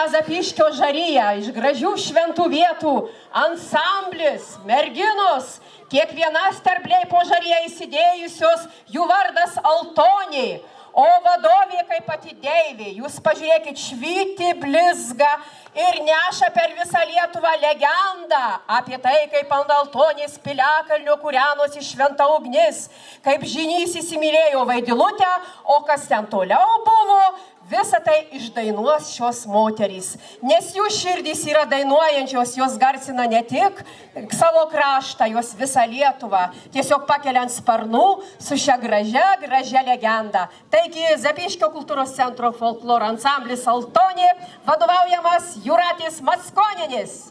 tą Zapyškio žariją iš gražių šventų vietų, ansamblis, merginos, kiekviena sterbliai po žariją įsidėjusios, jų vardas Altonė, o vadovė kaip pati deivė. Jūs pažiūrėkit, švyti, blizga ir neša per visą Lietuvą legendą apie tai, kaip ant Altonės piliakalnio kūrenosi šventa ugnis, kaip Žynys įsimylėjo Vaidilutę, o kas ten toliau buvo, visą tai išdainuos šios moterys. Nes jų širdys yra dainuojančios, jos garsina ne tik savo kraštą, jos visą Lietuvą, tiesiog pakeliant sparnų su šia gražia legenda. Taigi, Zapyškio kultūros centro folkloro ansamblis Altonė, vadovaujamas Jūratės Maskonienės.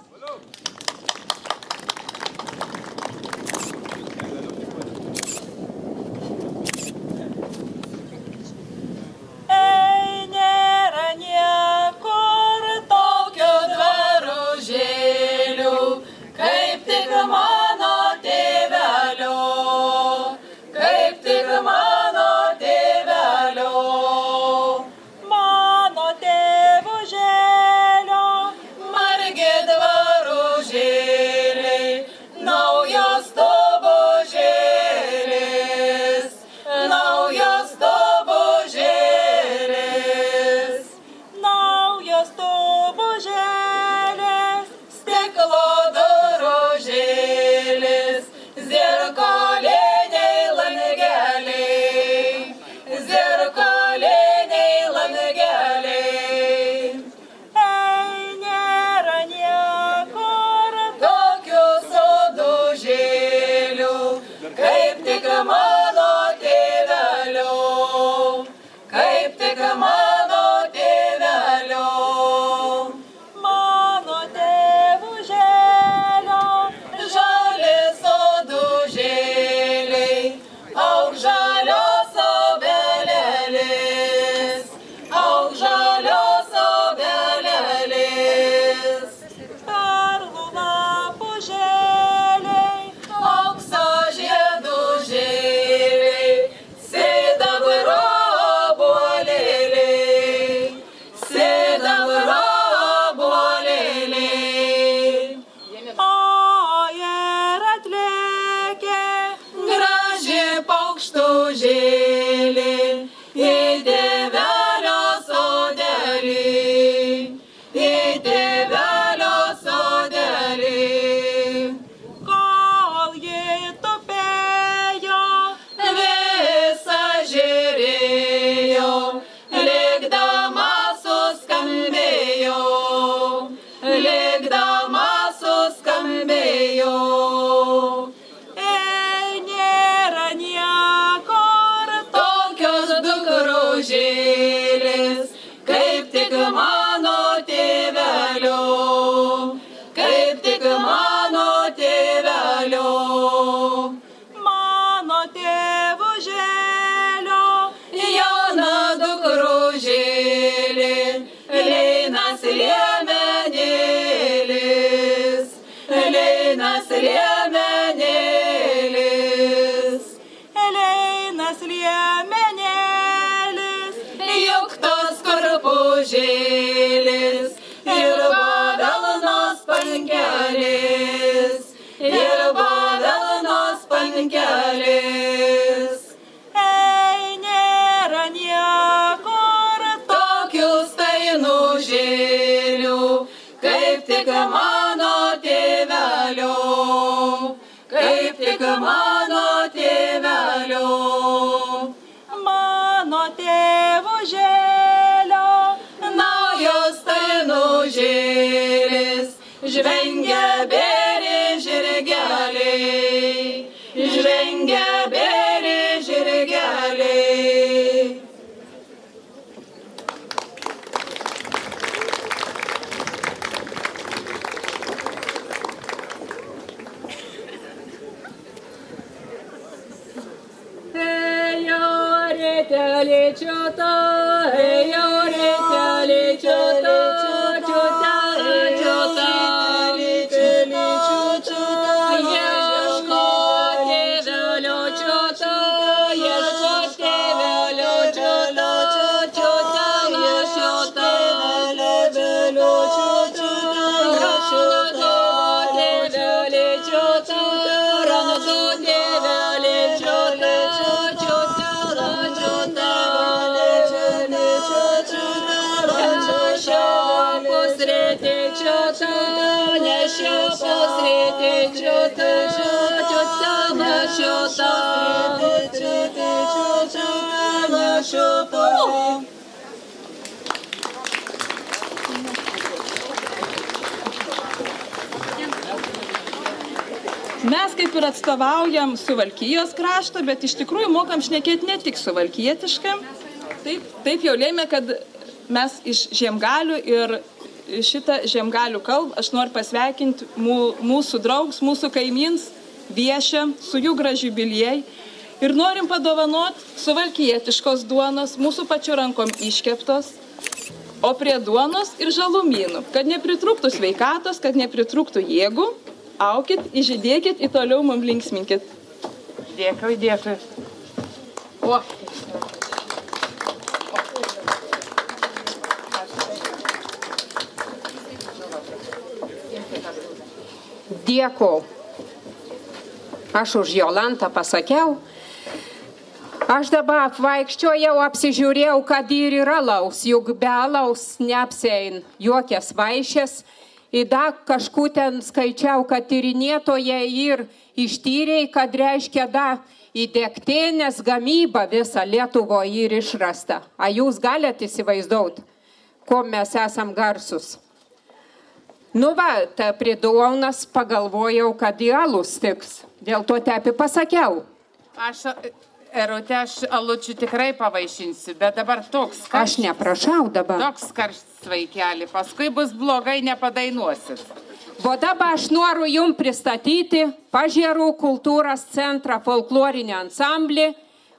Žvengia beri žirgeliai, žvengia beri žirgeliai. Mes kaip ir atstovaujam Suvalkijos kraštą, bet iš tikrųjų mokam šnekėti ne tik suvalkietiškam. Taip jau lėmė, kad mes iš Žiemgalių ir šitą Žiemgalių kalbą aš noriu pasveikinti mūsų draugs, mūsų kaimyns, viešia su jų gražiu jubiliejai. Ir norim padovanoti suvalkietiškos duonos, mūsų pačių rankom iškeptos, o prie duonos ir žalumynų, kad nepritrūktų sveikatos, kad nepritrūktų jėgų. Aukit, įžydėkit, į toliau mums linksminkit. Dėkui, dėkui. O. Dėkui. Aš už Jolantą pasakiau. Aš dabar apvaikščiojau, apsižiūrėjau, kad ir yra alaus, juk be alaus neapsein jokias vaišės. Ir dar kažkur ten skaičiau, kad tyrinėtojai ir ištyrė, kad reiškia dar į degtinės gamybą visą Lietuvoje ir išrasta. Ar jūs galite įsivaizduoti, kuo mes esam garsus? Nu va, ta prie duonos pagalvojau, kad į alus tiks. Dėl to tepi pasakiau. Erute, aš alučių tikrai pavaišinsiu, bet dabar toks karštas. Aš neprašau dabar. Toks karštas vaikeli, paskui bus blogai, nepadainuosit. O dabar aš noriu jums pristatyti Pažėrų kultūros centrą folklorinį ansamblį,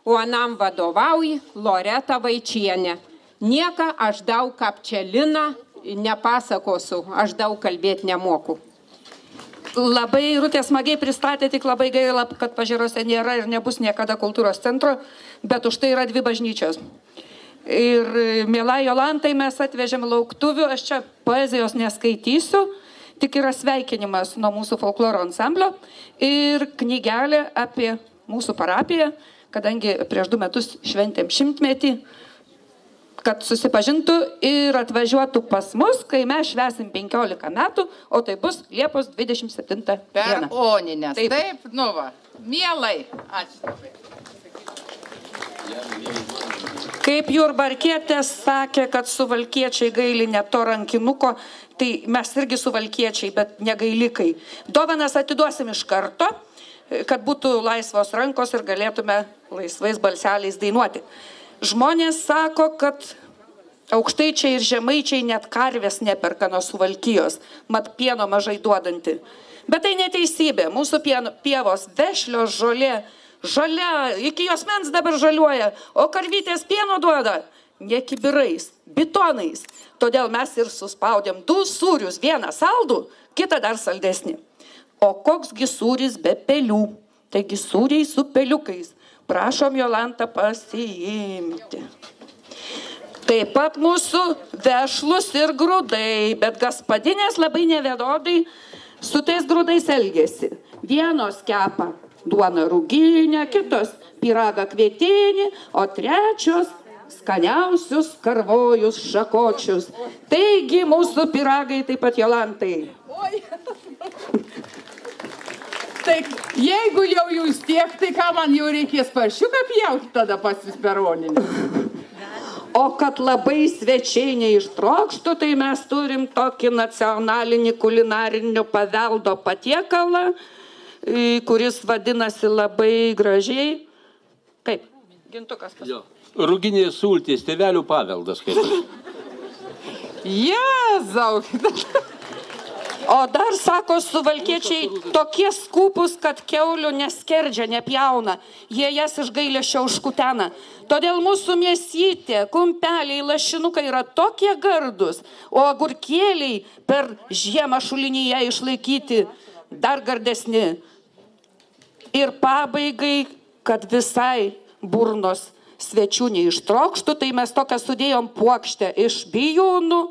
o anam vadovauja Loreta Vaičienė. Nieka aš daug apčeliną nepasakosiu, aš daug kalbėti nemoku. Labai Rūtė smagiai pristatė, tik labai gaila, kad Pažėrose nėra ir nebus niekada kultūros centro, bet už tai yra 2 bažnyčios. Ir mielai Jolantai mes atvežėm lauktuvių, aš čia poezijos neskaitysiu, tik yra sveikinimas nuo mūsų folkloro ansamblio ir knygelė apie mūsų parapiją, kadangi prieš 2 metus šventėm 100-metį, kad susipažintų ir atvažiuotų pas mus, kai mes švęsim 15 metų, o tai bus Liepos 27 dieną. Per Oninės. Taip. Taip, nu va. Mielai. Ačiū. Kaip Jurbarkietė sakė, kad suvalkiečiai gaili ne to rankinuko, tai mes irgi suvalkiečiai, bet negailikai. Dovanas atiduosim iš karto, kad būtų laisvos rankos ir galėtume laisvais balseliais dainuoti. Žmonės sako, kad aukštaičiai ir žemaičiai net karvės neperka nuo Suvalkijos, mat pieno mažai duodanti. Bet tai neteisybė. Mūsų pievos vešlios žolė, žalia, iki jos mens dabar žaliuoja, o karvytės pieno duoda ne kibirais, bitonais. Todėl mes ir suspaudėm 2 sūrius, vieną saldų, kitą dar saldesnį. O koksgi sūris be pelių, taigi sūriai su peliukais. Prašom Jolantą pasiimti. Taip pat mūsų vešlus ir grūdai, bet gaspadinės labai nevienodai su tais grūdais elgėsi. Vienos kepa duoną rūginę, kitos pyragą kvietinį, o trečios skaniausius karvojus šakočius. Taigi mūsų pyragai taip pat Jolantai. Tai jeigu jau jūs tiek, tai ką man jau reikės paršiuką pjauti tada pas jūs per Oninę? O kad labai svečiai neištrokštų, tai mes turim tokį nacionalinį kulinarinio paveldo patiekalą, kuris vadinasi labai gražiai. Kaip? Gintukas pasakė. Rūginės sultys, tėvelių paveldas. Jėzau! O dar sako suvalkiečiai tokie skūpus, kad kiaulių neskerdžia, nepjauna. Jie jas iš gailesčio užkutena. Todėl mūsų mėsytė, kumpeliai, lašinukai yra tokie gardus, o agurkėliai per žiemą šulinyje išlaikyti dar gardesni. Ir pabaigai, kad visai burnos svečių neištrokštų, tai mes tokią sudėjom puokštę iš bijūnų,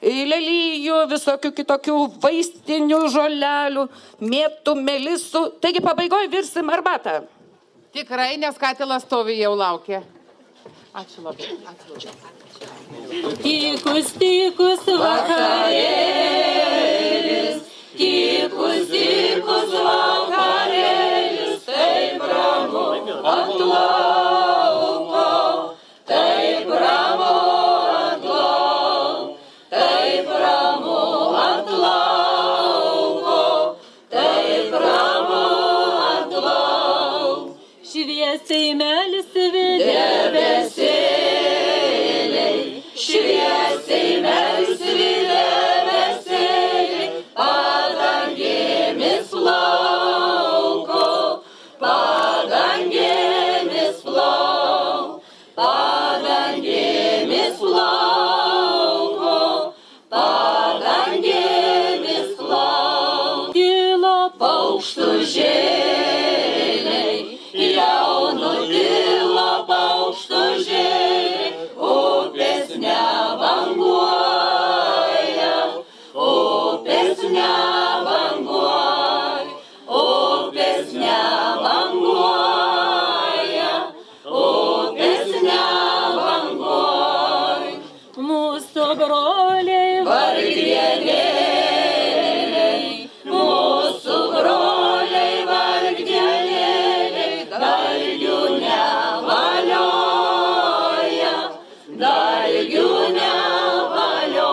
lelijų, visokių kitokių vaistinių žolelių, mėtų, melisų. Taigi pabaigoje virsim arbatą. Tikrai, nes katilas stovi jau laukia. Ačiū labai. Tykus, tykus vakarėlis, Tykus, tykus vakarėlis, taip ramu ant lauko, taip ramu ant lauko, taip ramu ant lauko, taip ramu ant lauko. Šviesiai melsi debesėliai, šviesiai melsi debesėliai, padangėmis plauko, padangėmis plauko, padangėmis plauko, padangėmis plauko. Kilo paukštų žėliai, jau nutilo paukštų žėliai, upės nebanguoja, upės nebanguoja, upės nebanguoja, upės nebanguoja. Mūsų broliai vargdienėliai, mūsų broliai vargdienėliai, dalgių nevalioja, dalgių nevalioja,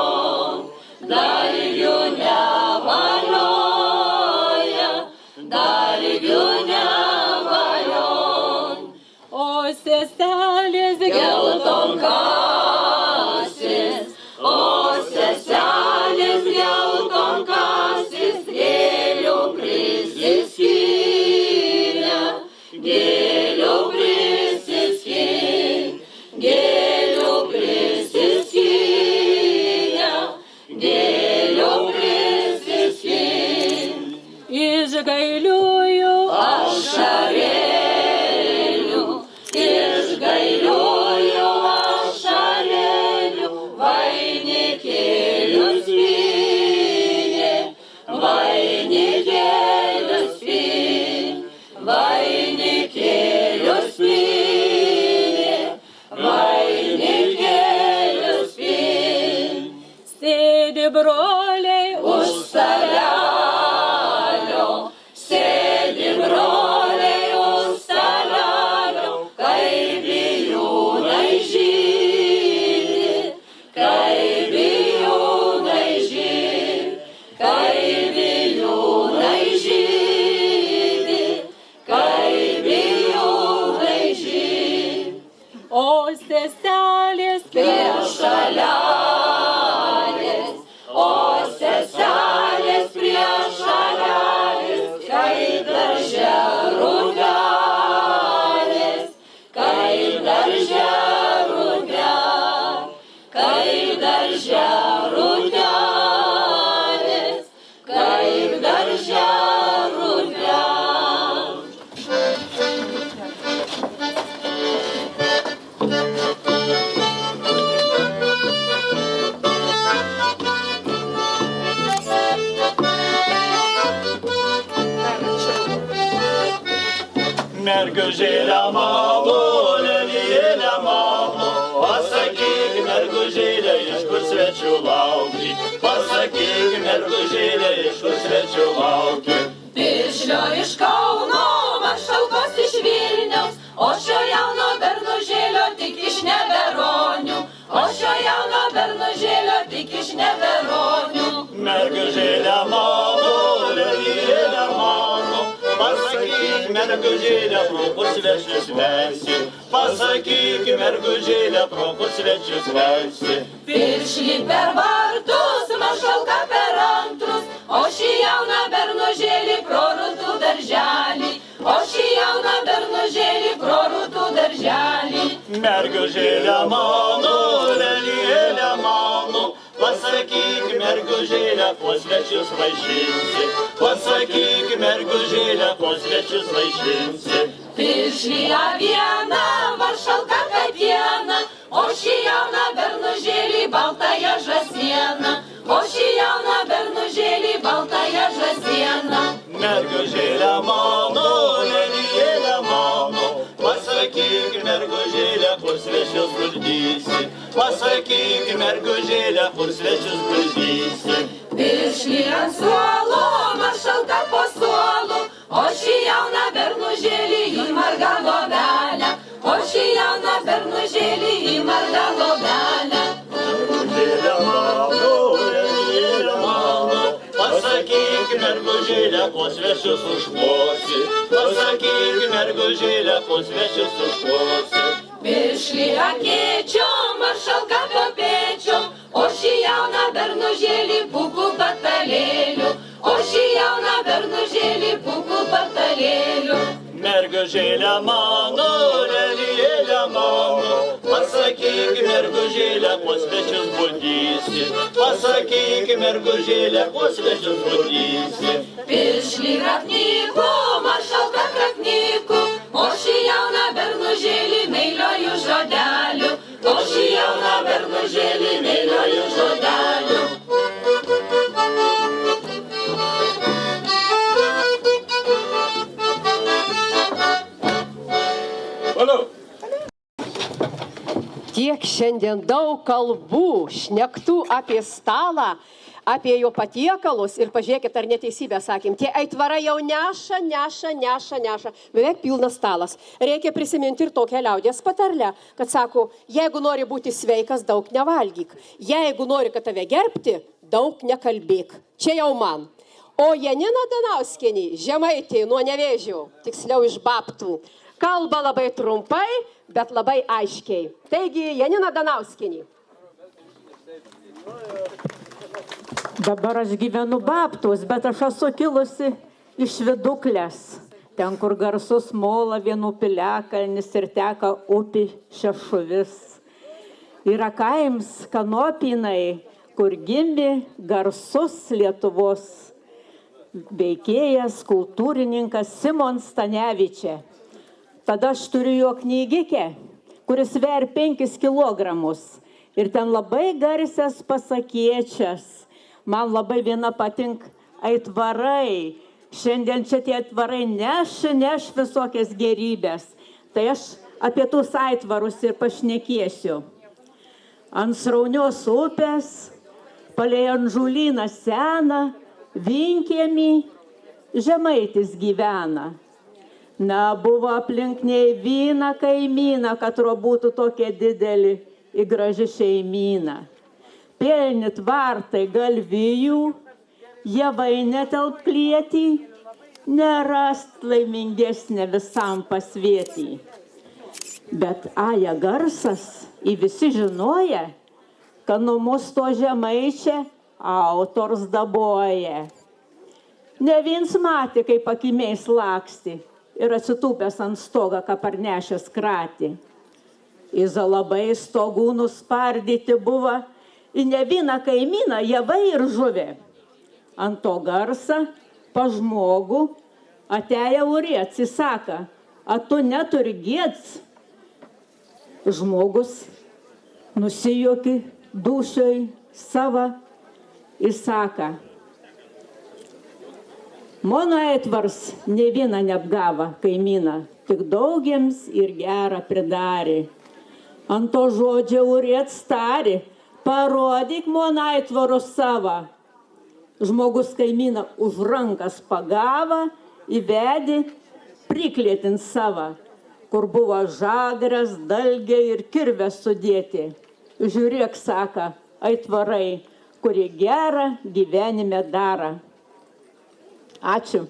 dalgių nevalioja, dalgių nevalioja. O seselės geltonkasės, o seselės geltonkasės, gėlių prisiskynė, gėlių prisiskynė, gėlių prisiskynė, gėlių prisiskynė. Iš gailiųjų ašarėlių, iš gailiųjų ašarėlių, vainikėlius pynė, vainikėlius pynė, vainikėlius pynė, vainikėlius pynė. Sėdi broliai už stalelio, sėdi broliai už stalelio, kaip vijūnai žydi, kaip vijūnai žydi, kaip vijūnai žydi, kaip vijūnai žydi. O seselės prie šalelės, o seselės prie šalelės, kaip darže rugelės, kaip darže rugelės, kaip darže rugelės, kaip darže rugelės. Mergužėlė mano, lelijėlė mano, pasakyk, mergužėlė, iš kur svečių lauki, pasakyk, mergužėlė, iš kur svečių lauki. Piršlio iš Kauno, Maršalkos iš Vilniaus, o šio jauno bernužėlio tik iš Neveronių, o šio jauno bernužėlio tik iš Neveronių. Mergužėlė mano, lelijėlė mano, pasakyk, mergužėlė, pro kur svečius vesi, pasakyk, mergužėlė, pro kur svečius vesi. Piršlį per vartus, Maršalką per antrus, o šį jauną bernužėlį pro rūtų darželį, o šį jauną bernužėlį pro rūtų darželį. Mergužėlė mano, lelijėlė mano, pasakyk, mergužėlė, kuo svečius vaišinsi, pasakyk, mergužėlė, kuo svečius vaišinsi. Piršlį avieną, Maršalką katieną, o šį jauną bernužėlį baltąją žąsieną, o šį jauną bernužėlį baltąją žąsieną. Mergužėlė mano, lelijėlė mano, pasakyk, mergužėlė, kur svečius guldysi, pasakyk, mergužėlė, kur svečius guldysi. Bišli ant suolo, maršalka po suolu, o šį jauną bernužėlį į margą lovelę, o šį jauną bernužėlį į margą lovelę. Mergužėlė mano, lelijėlė mano, pasakyk, mergužėlė, kuo svečius užklosi, pasakyk, mergužėlė, kuo svečius užklosi. Bišli akėčiom, maršalka po pėčiom, o šį jauną bernužėlį pūkų patalėlių, o šį jauną bernužėlį pūkų patalėlių. Mergužėlė mano, lelijėlė mano, pasakyk, mergužėlė, kuo svečius budysi, pasakyk, mergužėlė, kuo svečius budysi. Pišli raknyku, maršalka raknyku, o šį jauną bernužėlį meiliojų žodelių, o šį jauną bernužėlį meiliojų žodelių. Tiek šiandien daug kalbų, šnektų apie stalą, apie jo patiekalus ir pažiūrėkit, ar neteisybę sakėm, tie aitvarai jau neša, beveik pilnas stalas. Reikia prisiminti ir tokią liaudies patarlę, kad sako, jeigu nori būti sveikas, daug nevalgyk, jeigu nori, kad tave gerbti, daug nekalbėk. Čia jau man. O Janina Danauskienė, žemaitė nuo Nevėžių, tiksliau iš Babtų, kalba labai trumpai, bet labai aiškiai. Taigi, Janina Danauskienė. Dabar aš gyvenu Babtus, bet aš esu kilusi iš Viduklės, ten, kur garsus Molavienų piliakalnis ir teka upė Šešuvis. Yra kaims Kanopinai, kur gimė garsus Lietuvos veikėjas, kultūrininkas Simon Stanevičė. Tada aš turiu jo knygikę, kuris sveria 5 kilogramus. Ir ten labai garsias pasakėčias. Man labai viena patink aitvarai. Šiandien čia tie aitvarai neš visokias gerybės. Tai aš apie tus aitvarus ir pašnekėsiu. Ant Sraunios upės, palei Anžulyną seną, Vinkiemį žemaitis gyvena. Na, buvo aplink nei vyną kaimyną, kad būtų tokia didelį į graži šeimyną. Pilni tvartai galvijų, javai netelp klietį, nerast laimingesnė visam pasvietį. Bet aja garsas į visi žinoja, kad nuo mus to žemaičia autors daboja. Ne viens matė, kaip akimiais laksti ir atsitūpęs ant stogą, ką parnešęs kratį. Iza labai stogų nuspardyti buvo, į ne vieną kaimyną javai ir žuvė. Ant to garsą pa žmogų atėję urėts, įsaka, a tu neturi gėds. Žmogus nusijuoki dušioj sava, įsaka, mano aitvars ne vieną neapgavo kaimyną, tik daugiems ir gerą pridarė. Ant to žodžio urėts tarė, parodyk mano aitvarus savo. Žmogus kaimyną už rankas pagavo, įvedė, priklėtint savo, kur buvo žagrės, dalgiai ir kirvės sudėti. Žiūrėk, saka, aitvarai, kurie gerą gyvenime daro. Ačiū.